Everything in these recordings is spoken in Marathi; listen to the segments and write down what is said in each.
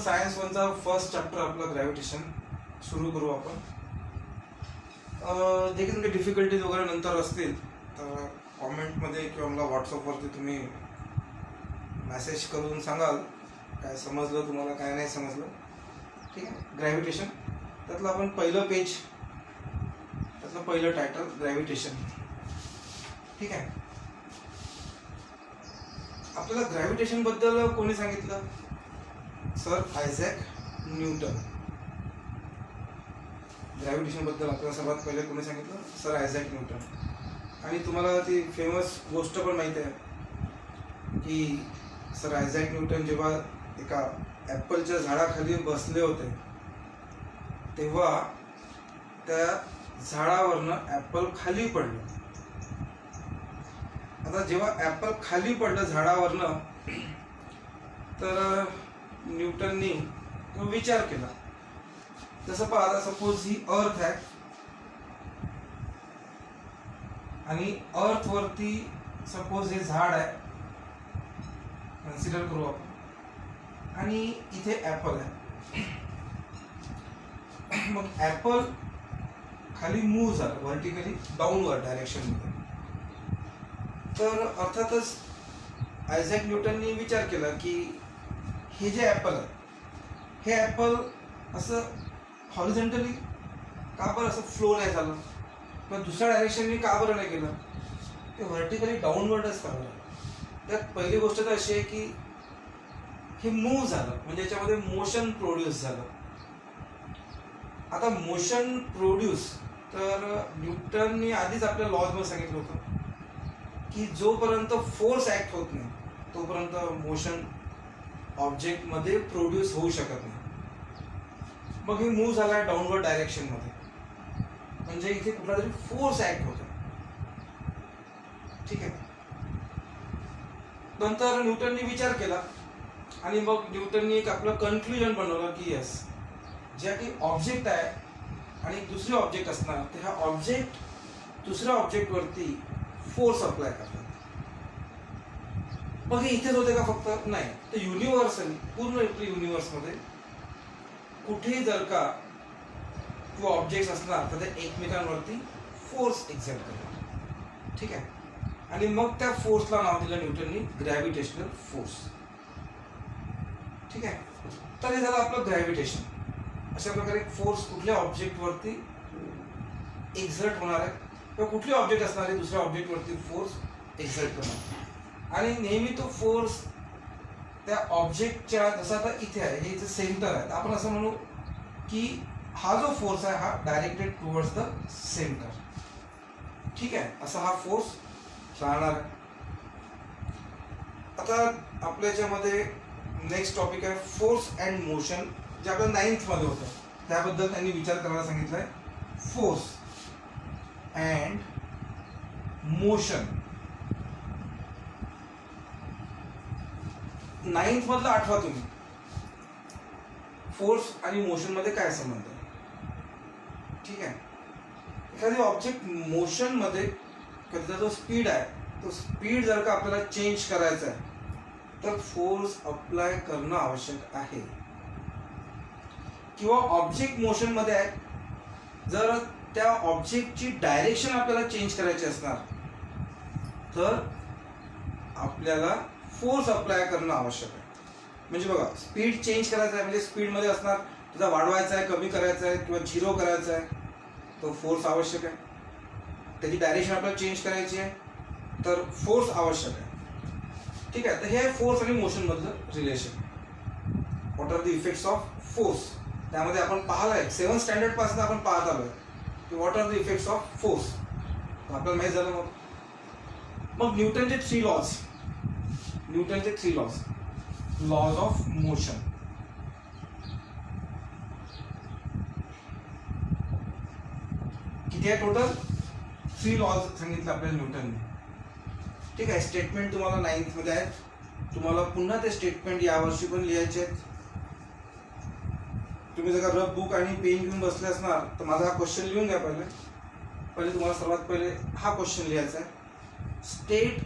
सायन्स वनचा फर्स्ट चॅप्टर आपला ग्रॅव्हिटेशन सुरू करू आपण. देखील तुमचे डिफिकल्टीज वगैरे नंतर असतील तर कॉमेंटमध्ये किंवा मला व्हॉट्सअपवरती तुम्ही मेसेज करून सांगाल काय समजलं तुम्हाला काय नाही समजलं. ठीक आहे. ग्रॅव्हिटेशन त्यातलं आपण पहिलं पेज, त्यातलं पहिलं टायटल ग्रॅव्हिटेशन. ठीक आहे. आपल्याला ग्रॅव्हिटेशन बद्दल कोणी सांगितलं? Sir Isaac Newton. ग्रॅव्हिटेशन बद्दल आपल्याला सर्वात पहिले कोणी सांगितलं? Sir Isaac Newton. आणि तुम्हाला ती फेमस गोष्ट पण माहिती आहे की सर आयझॅक न्यूटन जेव्हा एका ॲपलच्या झाडाखाली बसले होते तेव्हा त्या झाडावरनं ॲपल खाली पडलं. आता जेव्हा ॲपल खाली पडलं झाडावरनं तर न्यूटननी विचार केला. जसं पहा, आता सपोज ही अर्थ आहे आणि अर्थवरती सपोज हे झाड आहे, कन्सिडर करू आपण, आणि इथे ॲपल आहे. मग ॲपल खाली मूव्ह झालं व्हर्टिकली डाऊनवर्ड डायरेक्शनमध्ये. तर अर्थातच आयझॅक न्यूटननी विचार केला की हे जे ॲपल आहे हे ॲपल असं हॉरिझॉन्टली का बरं असं फ्लो नाही झालं किंवा दुसऱ्या डायरेक्शननी का बरं नाही गेलं, ते व्हर्टिकली डाऊनवर्डच का बरं. त्यात पहिली गोष्ट तर अशी आहे की हे मूव्ह झालं म्हणजे याच्यामध्ये मोशन प्रोड्यूस झालं. आता मोशन प्रोड्यूस तर न्यूटननी आधीच आपल्या लॉजमध्ये सांगितलं होतं की जोपर्यंत फोर्स ॲक्ट होत नाही तोपर्यंत मोशन ऑब्जेक्टमध्ये प्रोड्यूस होऊ शकत नाही. मग हे मूव्ह झाला आहे डाऊनवर्ड डायरेक्शनमध्ये म्हणजे इथे कुठला तरी फोर्स ॲक्ट होतो. ठीक आहे. नंतर न्यूटननी विचार केला आणि मग न्यूटननी एक आपलं कन्क्ल्युजन बनवलं की यस, ज्या काही ऑब्जेक्ट आहे आणि दुसरे ऑब्जेक्ट असणार तर ह्या ऑब्जेक्ट दुसऱ्या ऑब्जेक्टवरती फोर्स अप्लाय करतात. मग हे इथेच होते का फक्त? नाही, तर युनिव्हर्सली पूर्ण युनिव्हर्समध्ये कुठेही जर का टू ऑब्जेक्ट्स असणार तर ते एकमेकांवरती फोर्स एक्झर्ट करतात. ठीक आहे. आणि मग त्या फोर्सला नाव दिलं न्यूटननी ग्रॅव्हिटेशनल फोर्स. ठीक आहे. तर हे झालं आपलं ग्रॅव्हिटेशन. अशा प्रकारे फोर्स कुठल्या ऑब्जेक्टवरती एक्झर्ट होणार आहे किंवा कुठली ऑब्जेक्ट असणार आहे दुसऱ्या ऑब्जेक्टवरती फोर्स एक्झर्ट करणार. आणि नेहमी तो फोर्स त्या ऑब्जेक्टच्या, जसं आता इथे आहे हे इथे सेंटर आहे, आपण असं म्हणू की हा जो फोर्स आहे हा डायरेक्टेड टुवर्ड्स द सेंटर. ठीक आहे. असा हा फोर्स राहणार आहे. आता आपल्या याच्यामध्ये नेक्स्ट टॉपिक आहे फोर्स अँड मोशन, जे आपलं 9th मध्ये होतं. त्याबद्दल त्यांनी विचार करायला सांगितलं आहे. फोर्स अँड मोशन 9th मधलं आठवा तुम्ही. फोर्स आणि मोशन मध्ये काय संबंध आहे? ठीक आहे. एखादी ऑब्जेक्ट मोशन मध्ये त्याचा जो स्पीड आहे तो स्पीड जर का आपल्याला चेंज करायचा आहे तर फोर्स अप्लाय करणं आवश्यक आहे. किंवा ऑब्जेक्ट मोशन मध्ये आहे, जर त्या ऑब्जेक्टची डायरेक्शन आपल्याला चेंज करायची असणार तर आपल्याला फोर्स अप्लाय करणं आवश्यक आहे. म्हणजे बघा, स्पीड चेंज करायचा आहे म्हणजे स्पीडमध्ये असणार, त्याचा वाढवायचा आहे, कमी करायचा आहे किंवा 0 करायचा आहे, तो फोर्स आवश्यक आहे. त्याची डायरेक्शन आपल्याला चेंज करायची आहे तर फोर्स आवश्यक आहे. ठीक आहे. तर हे आहे फोर्स आणि मोशन मधलं relation. What are the effects of force. त्यामध्ये आपण पाहिलं आहे 7th स्टँडर्ड पासून आपण पाहत आलोय की what are the effects of force. आपल्याला माहित झालं. मग न्यूटनचे 3 लॉज. न्यूटनचे 3 लॉज. Laws of motion. किती आहे टोटल? 3 लॉज सांगितले आपल्याला न्यूटनने. ठीक आहे. स्टेटमेंट तुम्हाला 9th मध्ये आहेत. तुम्हाला पुन्हा ते स्टेटमेंट यावर्षी पण लिहायचे आहेत. तुम्ही जर का रफ बुक आणि पेन घेऊन बसले असणार तर माझा हा क्वेश्चन लिहून घ्या. पहिले तुम्हाला सर्वात पहिले हा क्वेश्चन लिहायचा आहे. State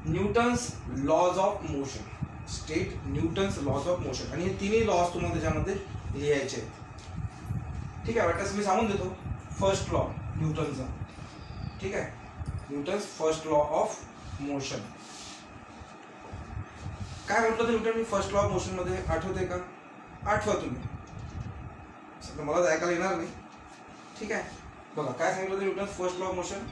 Newton's laws of motion. State Newton's laws of motion, आणि हे तिन्ही लॉज तुम्हाला त्याच्यामध्ये लिहायचे आहेत. ठीक आहे, वाटल्यास मी सांगून देतो. फर्स्ट लॉ न्यूटनचा, ठीक आहे, Newton's first law of motion. काय म्हटलं तर Newton first law of motion मध्ये, आठवते का? आठवा तुम्ही, सध्या मला ऐकायला येणार नाही. ठीक आहे, बघा काय सांगितलं होतं Newton first law of motion.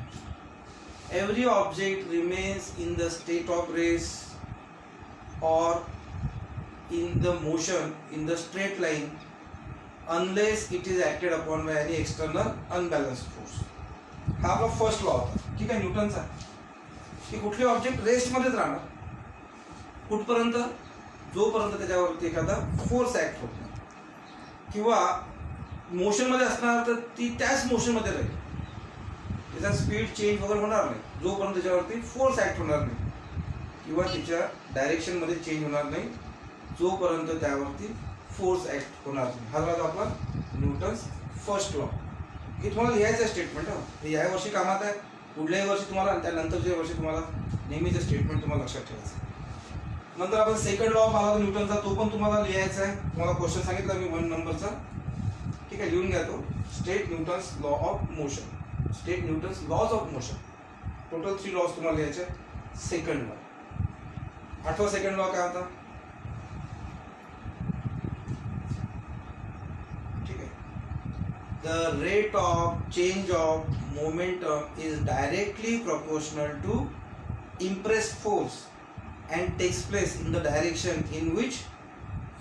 Every object remains in the state of rest और in the motion in the straight line unless it is acted upon by any external unbalanced force. हा आपला फर्स्ट लॉ होता. ठीक आहे, न्यूटनचा, की कुठले ऑब्जेक्ट रेस्टमध्येच राहणार कुठपर्यंत, जोपर्यंत त्याच्यावरती एखादा फोर्स ऍक्ट होत नाही, किंवा मोशनमध्ये असणार तर ती त्याच मोशनमध्ये राहील, त्याचा स्पीड चेंज वगैरे होणार नाही जोपर्यंत त्याच्यावरती फोर्स ऍक्ट होणार नाही, किंवा तिच्या डायरेक्शनमध्ये चेंज होणार नाही जोपर्यंत त्यावरती फोर्स ऍक्ट होणार नाही. हा झाला आपला न्यूटन्स फर्स्ट लॉ. हे तुम्हाला लिहायचं स्टेटमेंट. हे या वर्षी कामात आहे, पुढल्याही वर्षी तुम्हाला, त्यानंतरच्या वर्षी तुम्हाला नेहमीचं स्टेटमेंट तुम्हाला लक्षात ठेवायचं. नंतर आपण सेकंड लॉ पाहिला न्यूटनचा, तो पण तुम्हाला लिहायचा आहे. तुम्हाला क्वेश्चन सांगितला मी 1 नंबरचा. ठीक आहे, लिहून घ्या तो. State Newton's law of motion, state Newton's laws of motion. Total 3 laws तुम्हाला लिहायचे. सेकंड लॉ, आठवा सेकंड लॉ काय होता? The rate of change of momentum is directly proportional to impressed force and takes place in the direction in which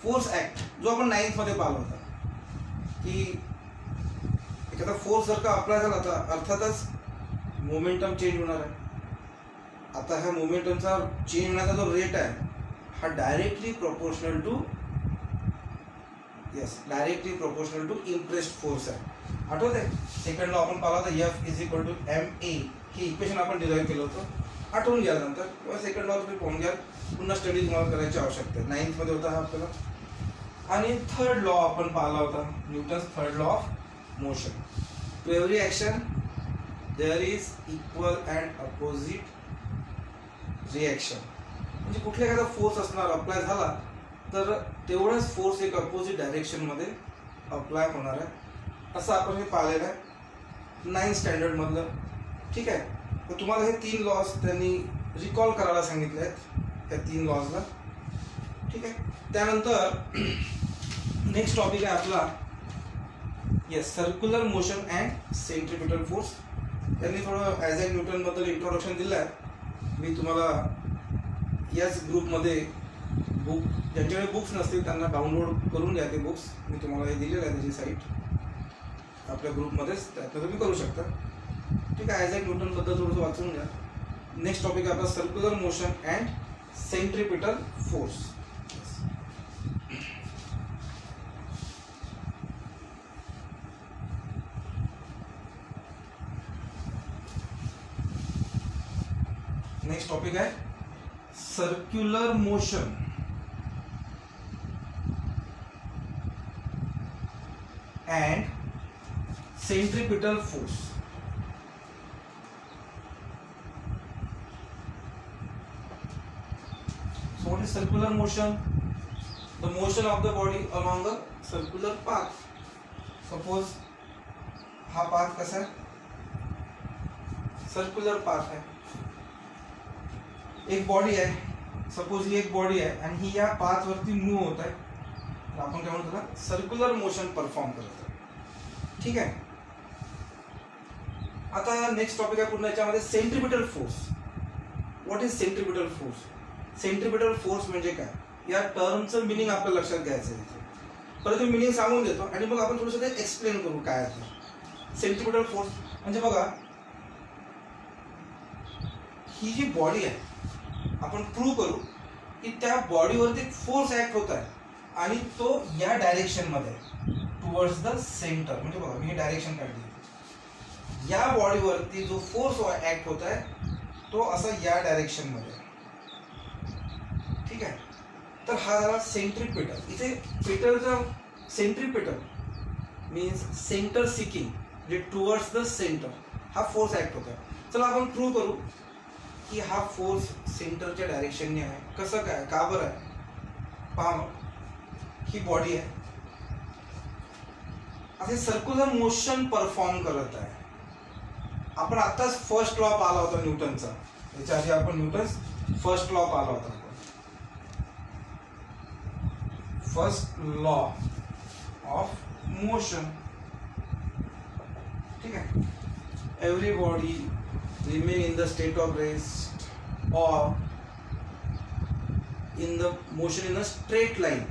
force act. जो आपण 9th मध्ये पाहिला होता की एखादा फोर्स जर का अप्लाय झाला तर अर्थातच मोमेंटम चेंज होणार आहे. आता ह्या मोमेंटमचा चेंज होण्याचा जो रेट आहे हा directly proportional to directly proportional to impressed force आहे. आठवते सेकंड लॉ आपण पाहिला होता, F is equal to ma. ही इक्वेशन आपण डिराईव्ह केलं होतं, आठवून घ्या नंतर, किंवा सेकंड लॉ तुम्ही पाहून घ्या. पुन्हा स्टडी तुम्हाला करायची आवश्यकता आहे. 9th मध्ये होता हा आपल्याला. आणि थर्ड लॉ आपण पाहिला होता, Newton's third law of motion. To every action there is equal and opposite reaction. म्हणजे कुठला एखादा फोर्स असणार अप्लाय झाला तर तेवढाच फोर्स एक अपोजिट डायरेक्शनमध्ये अप्लाय होणार आहे, असं आपण हे पाहिलेलं आहे 9th स्टँडर्ड मधलं. ठीक आहे, तर तुम्हाला हे 3 लॉज त्यांनी रिकॉल करायला सांगितले आहेत, या 3 लॉजला. ठीक आहे, त्यानंतर नेक्स्ट टॉपिक आहे आपला circular motion and centripetal force. त्यांनी थोडं आयझॅक न्यूटन बद्दल इंट्रोडक्शन दिलं आहे. मी तुम्हाला याच ग्रुपमध्ये बुक, ज्यांच्याकडे बुक्स नसतील त्यांना डाउनलोड करून घ्या ते बुक्स. मी तुम्हाला हे दिलेलं आहे त्याची साईट आपल्या ग्रुपमध्येच, त्यातनं तुम्ही करू शकता. ठीक आहे, आयझॅक न्यूटन बद्दल थोडंसं वाचून घ्या. नेक्स्ट टॉपिक आहे आपला circular motion and centripetal force. Next topic आहे circular motion and centripetal force. So what is circular motion? The motion of the body along a circular path. Suppose हा पाथ कसा है? सर्क्युलर पाथ है. एक बॉडी है, सपोज ही एक बॉडी है आणि ही या पाथ वरती मूव होत आहे, आपण काय म्हणतो ना सर्क्युलर मोशन परफॉर्म करत आहे. ठीक आहे, आता नेक्स्ट टॉपिक आहे पुन्हा याच्यामध्ये centripetal force. What is centripetal force? Centripetal force म्हणजे काय, या टर्मचं मिनिंग आपल्याला लक्षात घ्यायचं आहे. परत मी मिनिंग सांगून देतो आणि मग आपण थोडंसं ते एक्सप्लेन करू काय आहे. सेंट्रिपिटल फोर्स म्हणजे बघा, ही जी बॉडी आहे आपण प्रूव्ह करू की त्या बॉडीवरती फोर्स ऍक्ट होत आहे आणि तो या डायरेक्शन मध्ये टुवर्ड्स द सेंटर. म्हणजे बघा मी डायरेक्शन काढली, या बॉडीवरती जो फोर्स ऍक्ट होत आहे तो असा या डायरेक्शन मध्ये. ठीक आहे, तर हा झाला सेंट्रिपिटल. इथे पिटलचा सेंट्रिपिटल मीन्स सेंटर सिकिंग, म्हणजे टुवर्ड्स द सेंटर हा फोर्स ऍक्ट होत आहे. चला आपण प्रूव्ह करू की हा फोर्स सेंटरच्या डायरेक्शनने आहे. कसं काय, का बरं आहे? पहा मग, ही बॉडी आहे, आता सर्क्युलर मोशन परफॉर्म करत आहे. आपण आताच फर्स्ट लॉ पाहिला होता न्यूटनचा, याच्या आधी आपण न्यूटन फर्स्ट लॉ पाहिला होता. फर्स्ट लॉ ऑफ मोशन, ठीक आहे. Every body remain in the state of rest और in the motion in a straight line.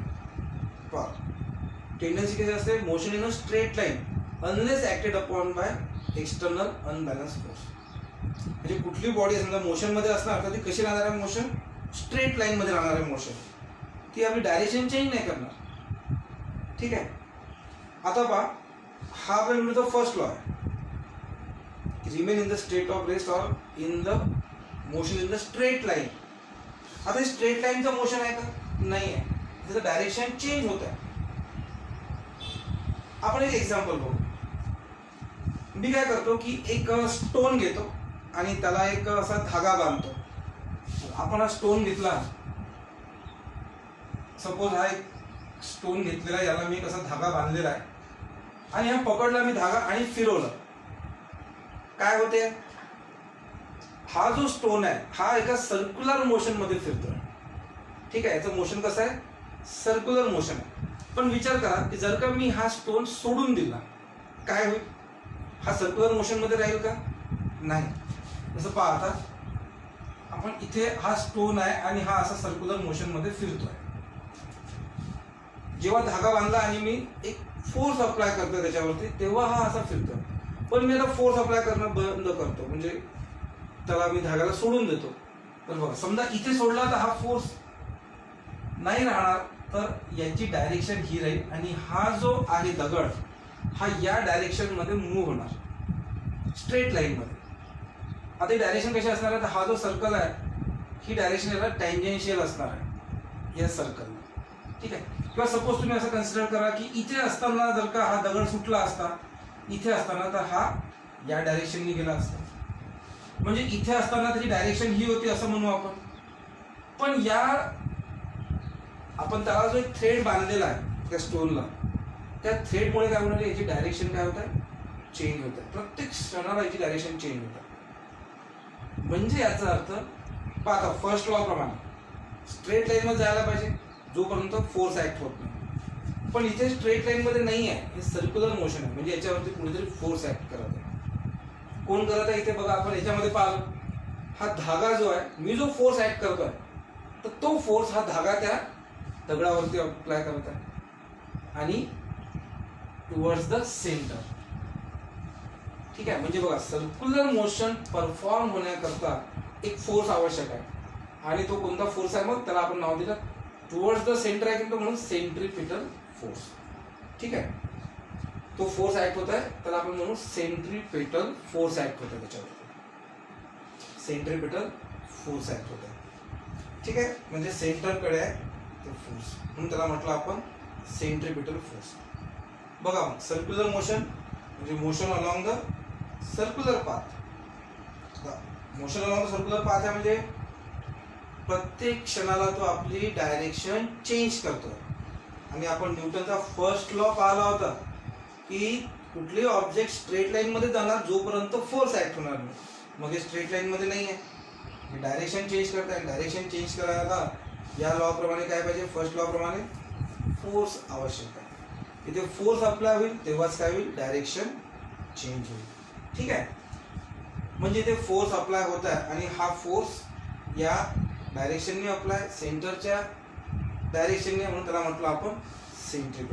Tendency कशी असते, motion in a straight line unless acted upon by external unbalance force. म्हणजे कुठली बॉडी समजा मोशन मध्ये असणार तर ती कशी राहणार आहे, मोशन स्ट्रेट लाईन मध्ये राहणार आहे मोशन, ती आपली डायरेक्शन चेंज नाही करणार. ठीक आहे. आता पहा, हा आपल्या न्यूटनचा फर्स्ट लॉ आहे, remain in the state of rest और in the motion in the straight line. आता स्ट्रेट लाईनचं मोशन आहे का, नाही आहे, त्याचं डायरेक्शन चेंज होत आहे. आपण एक एक्झाम्पल बघू. मी काय करतो की एक स्टोन घेतो आणि त्याला एक असा धागा बांधतो. आपण हा स्टोन घेतला, सपोज हा एक स्टोन घेतलेला, याला मी कसा धागा बांधलेला आहे आणि हा पकडला मी धागा आणि फिरवलं, काय होते, हा जो स्टोन आहे हा एका सर्क्युलर मोशन मध्ये फिरतोय. ठीक आहे, याचं मोशन कसं आहे, सर्क्युलर मोशन आहे. पण विचार करा की जर का मी हा स्टोन सोडून दिला, काय होईल, हा सर्क्युलर मोशन मध्ये राहील का, नाही. जसं पहा, आता आपण इथे हा स्टोन आहे आणि हा असा सर्क्युलर मोशन मध्ये फिरतोय. जेव्हा धागा बांधला आणि मी एक फोर्स अप्लाय करतो त्याच्यावरती, तेव्हा हा असा फिरतोय. पण मी आता फोर्स अप्लाय करणं बंद करतो, म्हणजे त्याला मी धाग्याला सोडून देतो. तर बघा, समजा इथे सोडला तर हा फोर्स नाही राहणार, तर याची डायरेक्शन ही राहील आणि हा जो आहे दगड हा या डायरेक्शन मध्ये मूव्ह होणार, स्ट्रेट लाईन मध्ये. आता ही डायरेक्शन कशी असणार आहे, तर हा जो सर्कल आहे ही डायरेक्शन याला टँजेन्शियल असणार आहे या सर्कलला. ठीक आहे. किंवा सपोज तुम्ही असं कन्सिडर करा की इथे असताना जर का हा दगड सुटला असता, इथे असताना तर हा या डायरेक्शनने गेला असता, म्हणजे इथे असताना त्याची डायरेक्शन ही होती असं म्हणू आपण. पण या आपण त्याला जो एक थ्रेड बांधलेला आहे त्या स्टोनला, त्या थ्रेडमुळे काय होणार, याची डायरेक्शन काय होत आहे, चेंज होत आहे. प्रत्येक क्षणाला याची डायरेक्शन चेंज होत आहे. म्हणजे याचा अर्थ पहा, फर्स्ट लॉ प्रमाणे स्ट्रेट लाईन मध्ये जायला पाहिजे जोपर्यंत फोर्स ऍक्ट होत नाही. पण इथे स्ट्रेट लाईन मध्ये नाही आहे, हे सर्क्युलर मोशन आहे, म्हणजे याच्यावरती कुणीतरी फोर्स ऍक्ट करत आहे. कोण करत आहे, इथे बघा, आपण याच्यामध्ये पाहिलं, हा धागा जो आहे, मी जो फोर्स ऍक्ट करतोय तर तो फोर्स हा धागा त्या दगडावरती अप्लाय करत आहे आणि टुवर्ड्स द सेंटर. ठीक आहे. म्हणजे बघा, सर्क्युलर मोशन परफॉर्म होण्याकरता एक फोर्स आवश्यक आहे आणि तो कोणता फोर्स आहे, मग त्याला आपण नाव दिलं टुवर्ड्स द सेंटर आहे, म्हणून सेंट्रीपिटल फोर्स. ठीक आहे. तो फोर्स ऍक्ट होत आहे, त्याला आपण म्हणू सेंट्रीपिटल फोर्स ऍक्ट होत आहे, त्याच्यावर सेंट्रीपिटल फोर्स ऍक्ट होत आहे. ठीक आहे. म्हणजे सेंटरकडे आहे तो फोर्स, म्हणून त्याला म्हटलं आपण सेंट्रीपिटल फोर्स. बघा, सर्क्युलर मोशन म्हणजे motion along the circular path. Motion along the circular path आहे म्हणजे प्रत्येक क्षणाला तो आपली डायरेक्शन चेंज करतोय. आणि आपण न्यूटनचा फर्स्ट लॉ पाहिला होता की कुठलेही ऑब्जेक्ट स्ट्रेट लाईन मध्ये जाणार जोपर्यंत फोर्स ऍक्ट होणार नाही. मग हे स्ट्रेट लाईन मध्ये नाही आहे, डायरेक्शन चेंज करताय. डायरेक्शन चेंज करायला या लॉ प्रमाणे काय पाहिजे, फर्स्ट लॉ प्रमाणे फोर्स आवश्यक आहे. इथे फोर्स अप्लाय होईल तेव्हाच काय होईल, डायरेक्शन चेंज होईल. ठीक आहे. म्हणजे इथे फोर्स अप्लाय होत आहे आणि हा फोर्स या डायरेक्शनने अप्लाय, सेंटरच्या डायरेक्शनने, म्हणून त्याला म्हटलं आपण सेंट्रिपिटल.